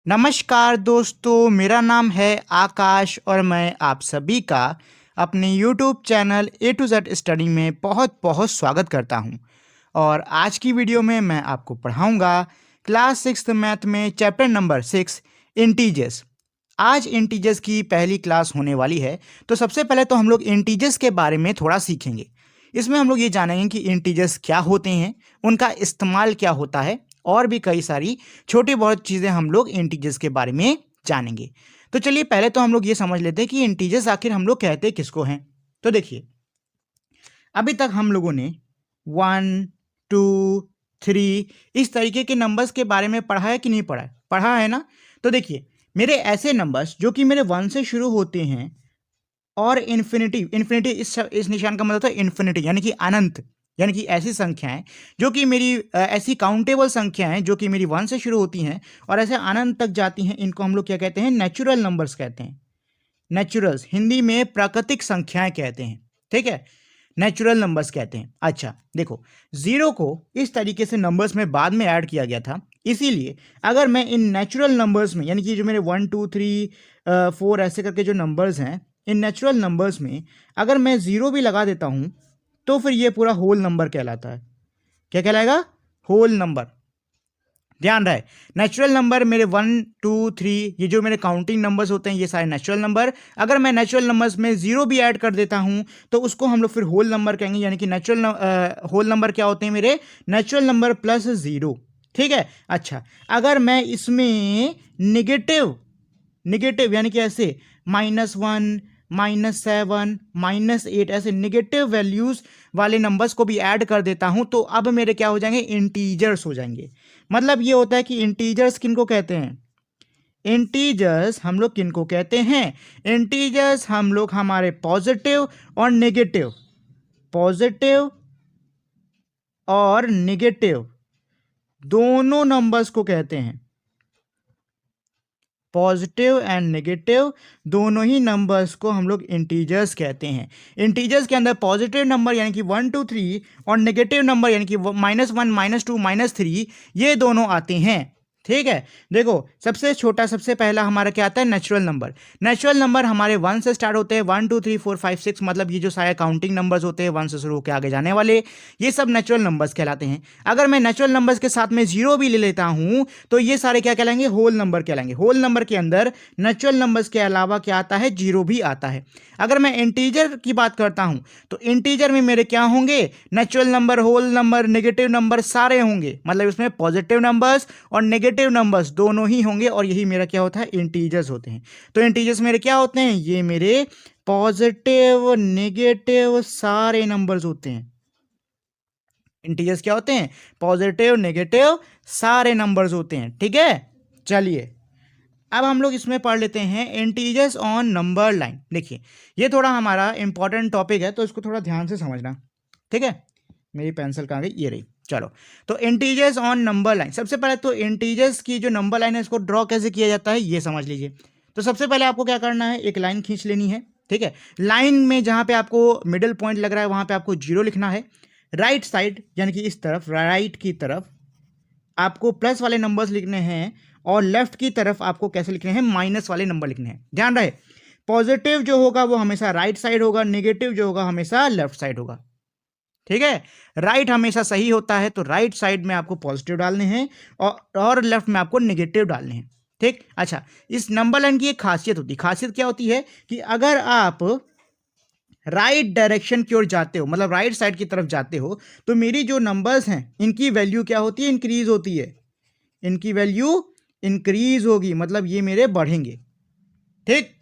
नमस्कार दोस्तों, मेरा नाम है आकाश और मैं आप सभी का अपने YouTube channel A to Z study में बहुत बहुत स्वागत करता हूं। और आज की वीडियो में मैं आपको पढ़ाऊंगा क्लास सिक्स्थ मैथ में चैप्टर नंबर 6 इंटीजर्स। आज इंटीजर्स की पहली क्लास होने वाली है, तो सबसे पहले तो हम लोग इंटीजर्स के बारे में थोड़ा सीखेंगे। इसमें हम लोग ये जानेंगे कि इंटीजर्स क्या होते हैं, उनका इस्तेमाल क्या होता है और भी कई सारी छोटी बहुत चीज़ें हम लोग इंटीजर्स के बारे में जानेंगे। तो चलिए पहले तो हम लोग ये समझ लेते हैं कि इंटीजर्स आखिर हम लोग कहते किसको हैं। तो देखिए, अभी तक हम लोगों ने 1, 2, 3 इस तरीके के नंबर्स के बारे में पढ़ा है कि नहीं पढ़ा है? पढ़ा है ना। तो देखिए, मेरे ऐसे नंबर्स जो कि मेरे 1 से शुरू होते हैं और इन्फिनिटी इन्फिनिटी इस निशान का मतलब था इन्फिनिटी यानी कि अनंत, यानी कि ऐसी संख्याएं जो कि मेरी ऐसी काउंटेबल संख्याएं जो कि मेरी 1 से शुरू होती हैं और ऐसे अनंत तक जाती हैं, इनको हम लोग क्या कहते हैं? नेचुरल नंबर्स कहते हैं। नेचुरल्स हिंदी में प्राकृतिक संख्याएं कहते हैं, ठीक है, नेचुरल नंबर्स कहते हैं। अच्छा देखो, जीरो को इस तरीके से नंबर्स में बाद में ऐड किया गया था, इसीलिए अगर मैं इन नेचुरल नंबर्स में यानी कि जो मेरे 1, 2, 3, 4 ऐसे करके जो नंबर्स हैं, इन नेचुरल नंबर्स में अगर मैं जीरो भी लगा देता हूं तो फिर ये पूरा होल नंबर कहलाता है। क्या कहलाएगा? Whole number. ध्यान रहे, नेचुरल नंबर मेरे 1, 2, 3 ये जो मेरे काउंटिंग नंबर्स होते हैं ये सारे नेचुरल नंबर, अगर मैं नेचुरल नंबर्स में जीरो भी ऐड कर देता हूं तो उसको हम लोग फिर होल नंबर कहेंगे। यानी कि नेचुरल होल नंबर क्या होते हैं? मेरे नेचुरल नंबर प्लस जीरो, ठीक है। अच्छा, अगर मैं इसमें निगेटिव निगेटिव यानी कि ऐसे -1, -7, -8 ऐसे निगेटिव वैल्यूज वाले नंबर्स को भी ऐड कर देता हूं तो अब मेरे क्या हो जाएंगे? इंटीजर्स हो जाएंगे। मतलब ये होता है कि इंटीजर्स किनको कहते हैं? इंटीजर्स हम लोग किनको कहते हैं? इंटीजर्स हम लोग हमारे पॉजिटिव और नेगेटिव दोनों नंबर्स को कहते हैं। पॉजिटिव एंड नेगेटिव दोनों ही नंबर्स को हम लोग इंटीजर्स कहते हैं। इंटीजर्स के अंदर पॉजिटिव नंबर यानी कि 1, 2, 3 और नेगेटिव नंबर यानी कि -1, -2, -3 ये दोनों आते हैं, ठीक है। देखो, सबसे छोटा सबसे पहला हमारा क्या आता है? Natural number. नेचुरल नंबर हमारे 1 से स्टार्ट होते हैं, 1, 2, 3, 4, 5, 6 मतलब ये जो सारे काउंटिंग नंबर्स होते हैं 1 से शुरू होकर आगे जाने वाले, ये सब नेचुरल नंबर्स कहलाते हैं। अगर मैं नेचुरल नंबर्स के साथ में जीरो भी ले लेता हूं तो ये सारे क्या कहलाएंगे? होल नंबर कहलाएंगे। होल नंबर के अंदर नेचुरल नंबर्स के अलावा क्या आता है? जीरो भी आता है। अगर मैं इंटीजर की बात करता हूं तो इंटीजर में मेरे क्या होंगे? Natural number, whole number, negative number सारे होंगे। मतलब इसमें पॉजिटिव नंबर्स और नेगेटिव नंबर्स दोनों ही होंगे और यही मेरा क्या होता है? इंटीजर्स होते हैं। तो इंटीजर्स मेरे क्या होते हैं? ये मेरे पॉजिटिव नेगेटिव सारे नंबर्स होते हैं। इंटीजर्स क्या होते हैं? पॉजिटिव नेगेटिव सारे नंबर्स होते हैं, ठीक है। चलिए अब हम लोग इसमें पढ़ लेते हैं इंटीजर्स ऑन नंबर लाइन। देखिए, ये थोड़ा हमारा इंपॉर्टेंट टॉपिक है तो इसको थोड़ा ध्यान से समझना, ठीक है। मेरी पेंसिल कहाँ गई? ये रही। चलो, तो इंटीजर्स ऑन नंबर लाइन। सबसे पहले तो इंटीजर्स की जो नंबर लाइन है इसको ड्रॉ कैसे किया जाता है ये समझ लीजिए। तो सबसे पहले आपको क्या करना है? एक लाइन खींच लेनी है, ठीक है। लाइन में जहां पे आपको मिडिल पॉइंट लग रहा है वहां पे आपको जीरो लिखना है। राइट साइड यानी कि इस तरफ, राइट की तरफ आपको प्लस वाले नंबर्स लिखने हैं और लेफ्ट की तरफ आपको कैसे लिखने हैं? माइनस वाले नंबर लिखने हैं। ध्यान रहे, पॉजिटिव जो होगा वो हमेशा राइट साइड होगा, नेगेटिव जो होगा हमेशा लेफ्ट साइड होगा, ठीक है। राइट हमेशा सही होता है तो राइट साइड में आपको पॉजिटिव डालने हैं और लेफ्ट में आपको नेगेटिव डालने हैं, ठीक। अच्छा, इस नंबर लाइन की एक खासियत होती है। खासियत क्या होती है कि अगर आप राइट डायरेक्शन की ओर जाते हो, मतलब राइट साइड की तरफ जाते हो, तो मेरी जो नंबर्स हैं इनकी वैल्यू क्या होती है? इंक्रीज होती है। इनकी वैल्यू इंक्रीज होगी, मतलब ये मेरे बढ़ेंगे, ठीक।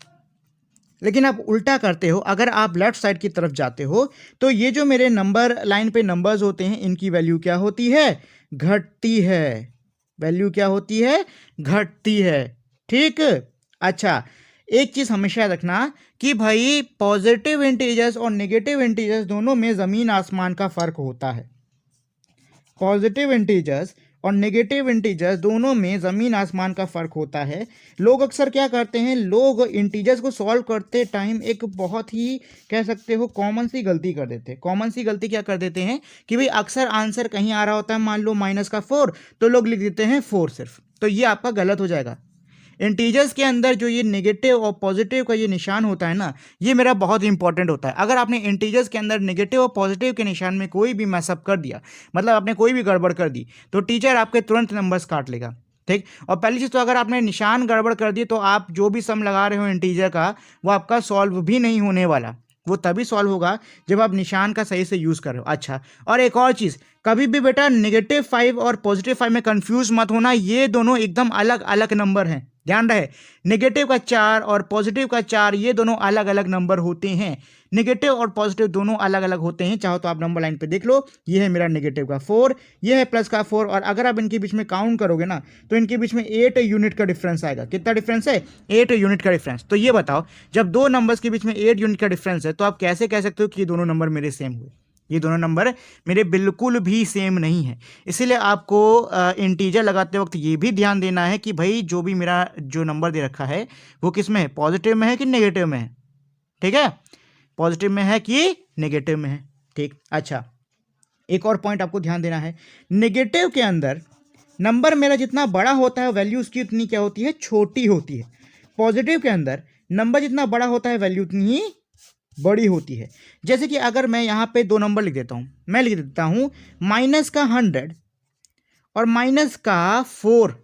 लेकिन आप उल्टा करते हो, अगर आप लेफ्ट साइड की तरफ जाते हो तो ये जो मेरे नंबर लाइन पे नंबर्स होते हैं इनकी वैल्यू क्या होती है? घटती है। वैल्यू क्या होती है? घटती है, ठीक। अच्छा, एक चीज हमेशा याद रखना कि भाई पॉजिटिव इंटीजर्स और नेगेटिव इंटीजर्स दोनों में जमीन आसमान का फर्क होता है। पॉजिटिव इंटीजर्स और नेगेटिव इंटीजर्स दोनों में ज़मीन आसमान का फ़र्क होता है। लोग अक्सर क्या करते हैं? लोग इंटीजर्स को सॉल्व करते टाइम एक बहुत ही कह सकते हो कॉमन सी गलती कर देते हैं। कॉमन सी गलती क्या कर देते हैं कि भाई अक्सर आंसर कहीं आ रहा होता है, मान लो -4 तो लोग लिख देते हैं 4 सिर्फ। तो ये आपका गलत हो जाएगा। इंटीजर्स के अंदर जो ये नेगेटिव और पॉजिटिव का ये निशान होता है ना, ये मेरा बहुत इंपॉर्टेंट होता है। अगर आपने इंटीजर्स के अंदर नेगेटिव और पॉजिटिव के निशान में कोई भी मैसअप कर दिया, मतलब आपने कोई भी गड़बड़ कर दी, तो टीचर आपके तुरंत नंबर्स काट लेगा। ठीक। और पहली चीज़ तो अगर आपने निशान गड़बड़ कर दी तो आप जो भी सम लगा रहे हो इंटीजर का, वो आपका सॉल्व भी नहीं होने वाला। वो तभी सॉल्व होगा जब आप निशान का सही से यूज़ कर रहे हो। अच्छा, और एक और चीज़, कभी भी बेटा -5 और +5 में कंफ्यूज मत होना, ये दोनों एकदम अलग अलग नंबर हैं, ध्यान रहे। नेगेटिव का 4 और पॉजिटिव का 4 ये दोनों अलग अलग नंबर होते हैं। नेगेटिव और पॉजिटिव दोनों अलग अलग होते हैं, चाहो तो आप नंबर लाइन पे देख लो। ये है मेरा नेगेटिव का 4, ये है प्लस का 4, और अगर आप इनके बीच में काउंट करोगे ना तो इनके बीच में 8 यूनिट का डिफरेंस आएगा। कितना डिफरेंस है? 8 यूनिट का डिफरेंस। तो ये बताओ, जब दो नंबर्स के बीच में 8 यूनिट का डिफरेंस है तो आप कैसे कह सकते हो कि ये दोनों नंबर मेरे सेम हुए? ये दोनों नंबर मेरे बिल्कुल भी सेम नहीं है। इसीलिए आपको इंटीजर लगाते वक्त ये भी ध्यान देना है कि भाई जो भी मेरा जो नंबर दे रखा है वो किस में है, पॉजिटिव में है कि नेगेटिव में है। ठीक है, पॉजिटिव में है कि नेगेटिव में है। ठीक। अच्छा, एक और पॉइंट आपको ध्यान देना है, नेगेटिव के अंदर नंबर मेरा जितना बड़ा होता है वैल्यू उसकी उतनी क्या होती है, छोटी होती है। पॉजिटिव के अंदर नंबर जितना बड़ा होता है वैल्यू उतनी ही बड़ी होती है। जैसे कि अगर मैं यहाँ पे दो नंबर लिख देता हूँ, मैं लिख देता हूँ -100 और -4।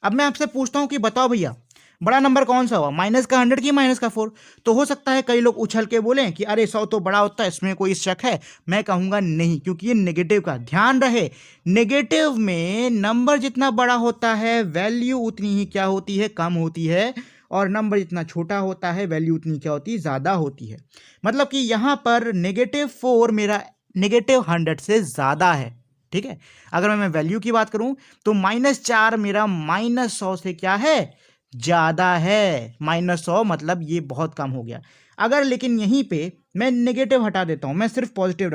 अब मैं आपसे पूछता हूँ कि बताओ भैया बड़ा नंबर कौन सा हुआ, -100 की -4? तो हो सकता है कई लोग उछल के बोलें कि अरे 100 तो बड़ा होता है, इसमें कोई शक है। मैं कहूँगा नहीं, क्योंकि ये नेगेटिव का ध्यान रहे। नेगेटिव में नंबर जितना बड़ा होता है वैल्यू उतनी ही क्या होती है, कम होती है, और नंबर जितना छोटा होता है वैल्यू उतनी क्या होती है, ज़्यादा होती है। मतलब कि यहाँ पर -4 मेरा -100 से ज़्यादा है। ठीक है, अगर मैं वैल्यू की बात करूं तो -4 मेरा -100 से क्या है, ज़्यादा है। -100 मतलब ये बहुत कम हो गया। अगर लेकिन यहीं पे मैं नेगेटिव हटा देता हूं, मैं सिर्फ पॉजिटिव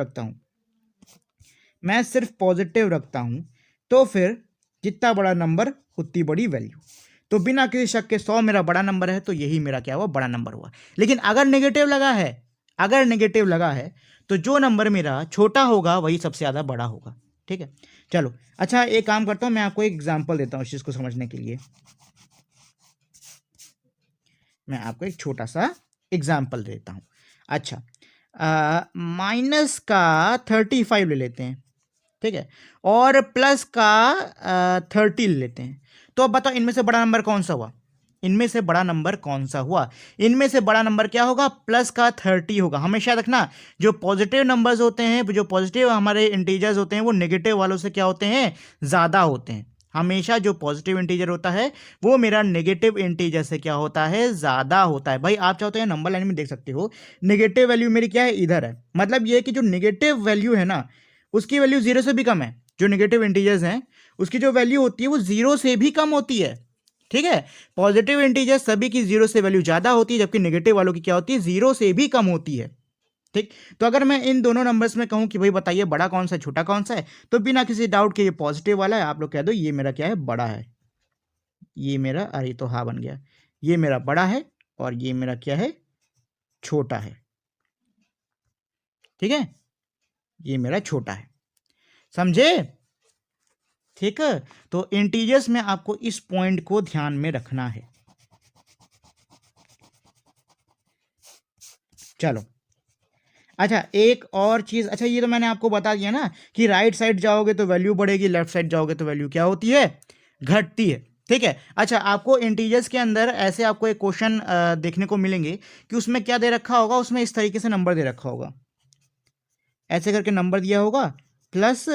रखता हूं, तो फिर जितना बड़ा नंबर उतनी बड़ी वैल्यू। तो बिना किसी शक के 100 मेरा बड़ा नंबर है, तो यही मेरा क्या हुआ, बड़ा नंबर हुआ। लेकिन अगर नेगेटिव लगा है तो जो नंबर मेरा छोटा होगा वही सबसे ज़्यादा बड़ा होगा। ठीक है, चलो। अच्छा, एक काम करता हूँ, मैं आपको एक एग्जाम्पल देता हूँ इस चीज़ को समझने के लिए। मैं आपको एक छोटा सा एग्जाम्पल देता हूँ। अच्छा, माइनस का 35 ले लेते हैं, ठीक है, और प्लस का 30 ले लेते हैं। तो अब बताओ इनमें से बड़ा नंबर कौन सा हुआ? इनमें से बड़ा नंबर क्या होगा? प्लस का 30 होगा। हमेशा रखना, जो पॉजिटिव नंबर्स होते हैं, जो पॉजिटिव हमारे इंटीजर्स होते हैं, वो नेगेटिव वालों से क्या होते हैं, ज़्यादा होते हैं। हमेशा जो पॉजिटिव इंटीजर होता है वो मेरा नेगेटिव इंटीजर से क्या होता है, ज़्यादा होता है। भाई आप चाहते हैं नंबर लाइन में देख सकते हो, नेगेटिव वैल्यू मेरी क्या है, इधर है। मतलब ये कि जो नेगेटिव वैल्यू है ना, उसकी वैल्यू 0 से भी कम है। जो नेगेटिव इंटीजर्स हैं उसकी जो वैल्यू होती है वो 0 से भी कम होती है। ठीक है, पॉजिटिव इंटीजर्स सभी की 0 से वैल्यू ज़्यादा होती है, जबकि नेगेटिव वालों की क्या होती है, 0 से भी कम होती है। ठीक, तो अगर मैं इन दोनों नंबर्स में कहूं कि भाई बताइए बड़ा कौन सा है, छोटा कौन सा है, तो बिना किसी डाउट के ये पॉजिटिव वाला है, आप लोग कह दो ये मेरा क्या है, बड़ा है। ये मेरा, अरे तो हाँ बन गया, ये मेरा बड़ा है और ये मेरा क्या है, छोटा है। ठीक है, ये मेरा छोटा है, समझे? ठीक है, तो इंटीजर्स में आपको इस पॉइंट को ध्यान में रखना है। चलो, अच्छा एक और चीज़, अच्छा ये तो मैंने आपको बता दिया ना कि राइट साइड जाओगे तो वैल्यू बढ़ेगी, लेफ्ट साइड जाओगे तो वैल्यू क्या होती है, घटती है। ठीक है, अच्छा आपको इंटीजर्स के अंदर ऐसे आपको एक क्वेश्चन देखने को मिलेंगे कि उसमें क्या दे रखा होगा, उसमें इस तरीके से नंबर दे रखा होगा, ऐसे करके नंबर दिया होगा, प्लस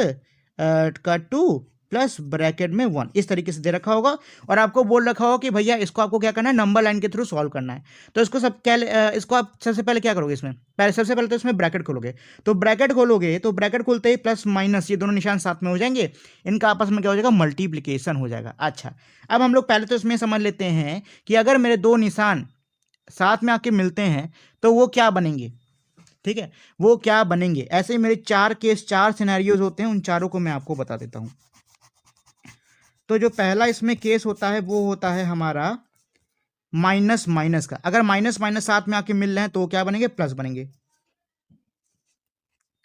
का 2 प्लस ब्रैकेट में 1, इस तरीके से दे रखा होगा, और आपको बोल रखा होगा कि भैया इसको आपको क्या करना है, नंबर लाइन के थ्रू सॉल्व करना है। तो इसको इसको आप सबसे पहले क्या करोगे, इसमें सबसे पहले तो इसमें ब्रैकेट खोलोगे, तो ब्रैकेट खोलते ही प्लस माइनस ये दोनों निशान साथ में हो जाएंगे, इनका आपस में क्या हो जाएगा, मल्टीप्लीकेशन हो जाएगा। अच्छा, अब हम लोग पहले तो इसमें समझ लेते हैं कि अगर मेरे दो निशान साथ में आके मिलते हैं तो वो क्या बनेंगे। ठीक है, वो क्या बनेंगे, ऐसे ही मेरे 4 सिनेरियोज होते हैं, उन चारों को मैं आपको बता देता हूं। तो जो पहला इसमें केस होता है वो होता है हमारा माइनस माइनस का। अगर माइनस माइनस साथ में आके मिल रहे हैं तो क्या बनेंगे, प्लस बनेंगे।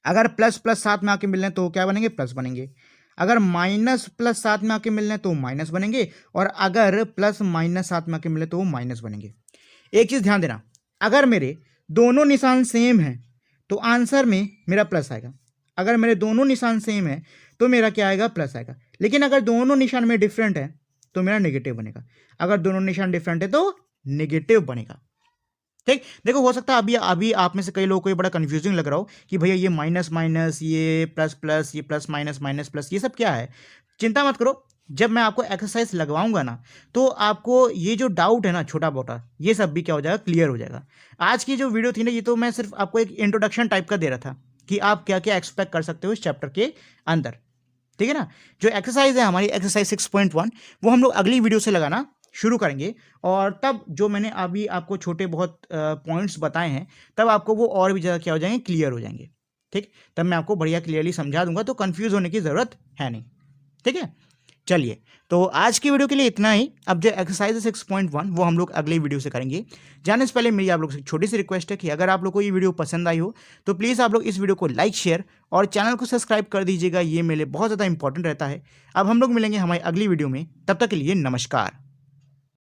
अगर प्लस प्लस साथ में आके मिल रहे हैं तो क्या बनेंगे, प्लस बनेंगे। अगर माइनस प्लस साथ में आके मिलने तो माइनस बनेंगे, और अगर प्लस माइनस साथ में आके मिले तो माइनस बनेंगे। एक चीज़ ध्यान देना, अगर मेरे दोनों निशान सेम हैं तो आंसर में मेरा प्लस आएगा। अगर मेरे दोनों निशान सेम है तो मेरा क्या आएगा, प्लस आएगा। लेकिन अगर दोनों निशान में डिफरेंट है तो मेरा नेगेटिव बनेगा। अगर दोनों निशान डिफरेंट है तो नेगेटिव बनेगा। ठीक, देखो हो सकता है अभी आप में से कई लोगों को ये बड़ा कंफ्यूजिंग लग रहा हो कि भैया ये माइनस माइनस, ये प्लस प्लस, ये प्लस माइनस माइनस प्लस, ये सब क्या है। चिंता मत करो, जब मैं आपको एक्सरसाइज लगवाऊंगा ना तो आपको ये जो डाउट है ना छोटा मोटा, ये सब भी क्या हो जाएगा, क्लियर हो जाएगा। आज की जो वीडियो थी ना, ये तो मैं सिर्फ आपको एक इंट्रोडक्शन टाइप का दे रहा था कि आप क्या क्या एक्सपेक्ट कर सकते हो इस चैप्टर के अंदर। ठीक है ना। जो एक्सरसाइज है हमारी एक्सरसाइज 6.1 वो हम लोग अगली वीडियो से लगाना शुरू करेंगे, और तब जो मैंने अभी आपको छोटे बहुत पॉइंट्स बताए हैं तब आपको वो और भी ज़्यादा क्या हो जाएंगे, क्लियर हो जाएंगे। ठीक, तब मैं आपको बढ़िया क्लियरली समझा दूंगा, तो कंफ्यूज होने की ज़रूरत है नहीं। ठीक है, चलिए, तो आज की वीडियो के लिए इतना ही। अब जो एक्सरसाइज 6.1 वो हम लोग अगले वीडियो से करेंगे। जाने से पहले मेरी आप लोग से छोटी सी रिक्वेस्ट है कि अगर आप लोग को ये वीडियो पसंद आई हो तो प्लीज़ आप लोग इस वीडियो को लाइक, शेयर और चैनल को सब्सक्राइब कर दीजिएगा। ये मेरे लिए बहुत ज़्यादा इंपॉर्टेंट रहता है। अब हम लोग मिलेंगे हमारी अगली वीडियो में, तब तक के लिए नमस्कार।